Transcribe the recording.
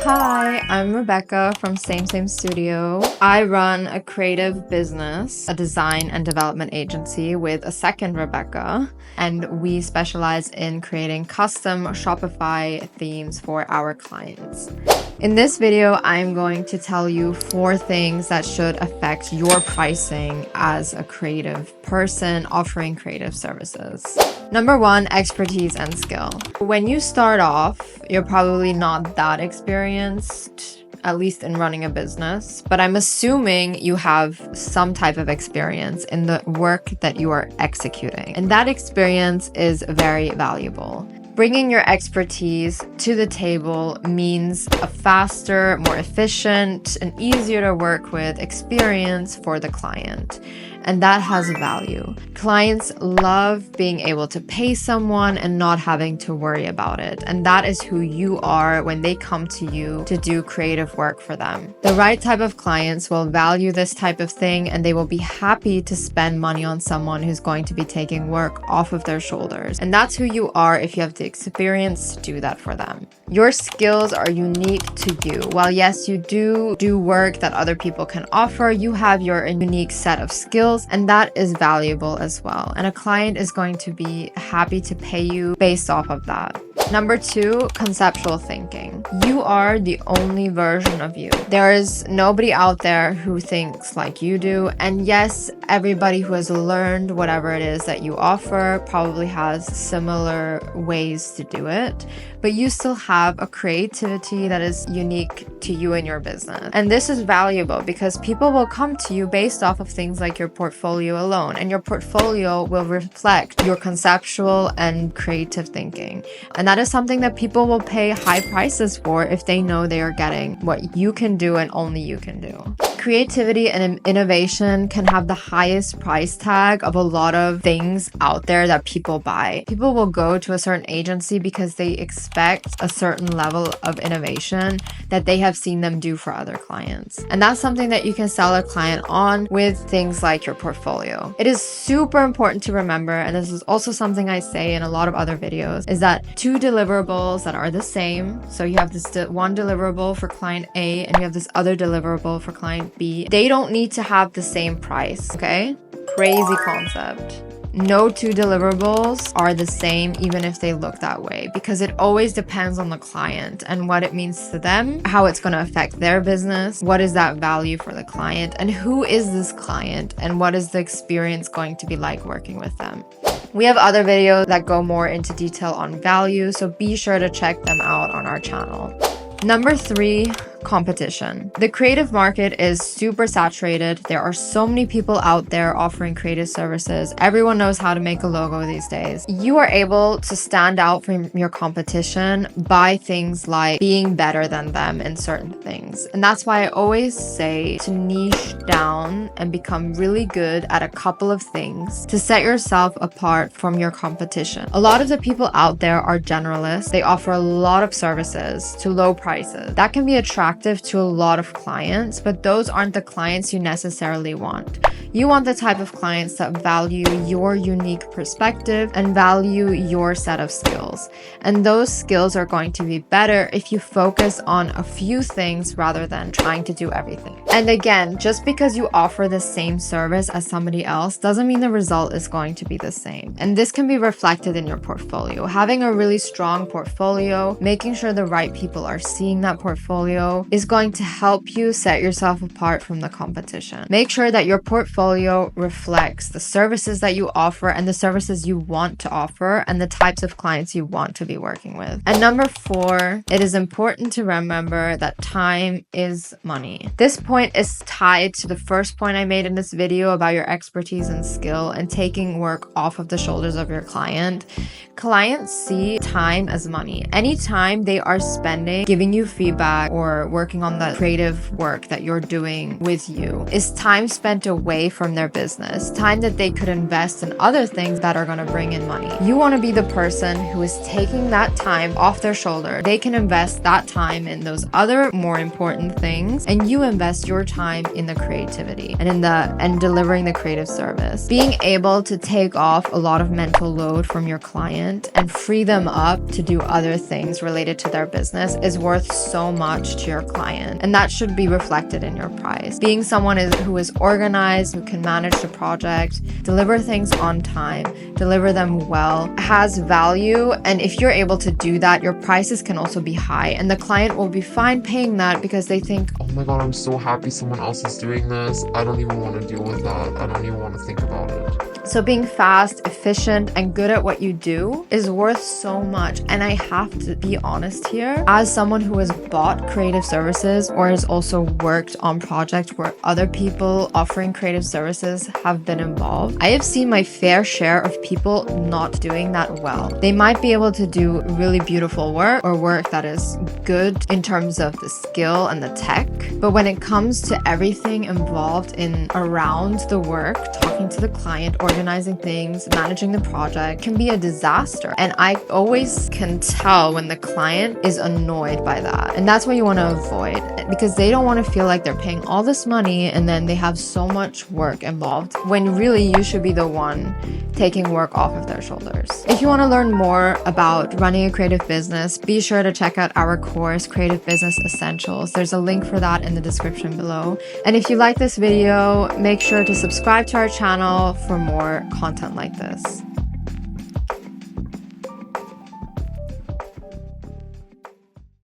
Hi, I'm Rebecca from Same Same Studio. I run a creative business, a design and development agency with a second Rebecca, and we specialize in creating custom Shopify themes for our clients. In this video, I'm going to tell you 4 things that should affect your pricing as a creative person offering creative services. Number 1, expertise and skill. When you start off, you're probably not that experienced, at least in running a business, but I'm assuming you have some type of experience in the work that you are executing. And that experience is very valuable. Bringing your expertise to the table means a faster, more efficient, and easier to work with experience for the client. And that has value. Clients love being able to pay someone and not having to worry about it. And that is who you are when they come to you to do creative work for them. The right type of clients will value this type of thing, and they will be happy to spend money on someone who's going to be taking work off of their shoulders. And that's who you are if you have the experience to do that for them. Your skills are unique to you. While yes, you do work that other people can offer, you have your unique set of skills, and that is valuable as well. And a client is going to be happy to pay you based off of that. Number 2, conceptual thinking. You are the only version of you. There is nobody out there who thinks like you do. And yes, everybody who has learned whatever it is that you offer probably has similar ways to do it, but you still have a creativity that is unique to you and your business. And this is valuable because people will come to you based off of things like your portfolio alone, and your portfolio will reflect your conceptual and creative thinking. And that is something that people will pay high prices for if they know they are getting what you can do and only you can do. Creativity and innovation can have the highest price tag of a lot of things out there that people buy. People will go to a certain agency because they expect a certain level of innovation that they have seen them do for other clients. And that's something that you can sell a client on with things like your portfolio. It is super important to remember, and this is also something I say in a lot of other videos, is that 2 deliverables that are the same. So you have this one deliverable for client A and you have this other deliverable for client B. They don't need to have the same price, okay? Crazy concept. No 2 deliverables are the same, even if they look that way, because it always depends on the client and what it means to them, how it's going to affect their business, what is that value for the client, and who is this client, and what is the experience going to be like working with them. We have other videos that go more into detail on value, so be sure to check them out on our channel. Number 3, competition. The creative market is super saturated. There are so many people out there offering creative services. Everyone knows how to make a logo these days. You are able to stand out from your competition by things like being better than them in certain things. And that's why I always say to niche down and become really good at a couple of things to set yourself apart from your competition. A lot of the people out there are generalists. They offer a lot of services to low prices. That can be attractive to a lot of clients, but those aren't the clients you necessarily want. You want the type of clients that value your unique perspective and value your set of skills. And those skills are going to be better if you focus on a few things rather than trying to do everything. And again, just because you offer the same service as somebody else doesn't mean the result is going to be the same. And this can be reflected in your portfolio. Having a really strong portfolio, making sure the right people are seeing that portfolio is going to help you set yourself apart from the competition. Make sure that your portfolio reflects the services that you offer and the services you want to offer and the types of clients you want to be working with. And number 4, it is important to remember that time is money. This point is tied to the first point I made in this video about your expertise and skill and taking work off of the shoulders of your client. Clients see time as money. Anytime they are spending, giving you feedback or working on the creative work that you're doing with you is time spent away from their business, time that they could invest in other things that are going to bring in money. You want to be the person who is taking that time off their shoulder. They can invest that time in those other more important things, and you invest your time in the creativity and delivering the creative service. Being able to take off a lot of mental load from your client and free them up to do other things related to their business is worth so much to your client, and that should be reflected in your price. Being someone who is organized, who can manage the project, deliver things on time, deliver them well, has value, and if you're able to do that, your prices can also be high, and the client will be fine paying that because they think, oh my god, I'm so happy someone else is doing this. I don't even want to deal with that. I don't even want to think about it. So being fast, efficient, and good at what you do is worth so much. And I have to be honest here, as someone who has bought creative services or has also worked on projects where other people offering creative services have been involved, I have seen my fair share of people not doing that well. They might be able to do really beautiful work or work that is good in terms of the skill and the tech, but when it comes to everything involved in around the work, talking to the client, organizing things, managing the project can be a disaster. And I always can tell when the client is annoyed by that. And that's what you want to avoid, because they don't want to feel like they're paying all this money and then they have so much work involved when really you should be the one taking work off of their shoulders. If you want to learn more about running a creative business, be sure to check out our course, Creative Business Essentials. There's a link for that in the description below. And if you like this video, make sure to subscribe to our channel for more content like this.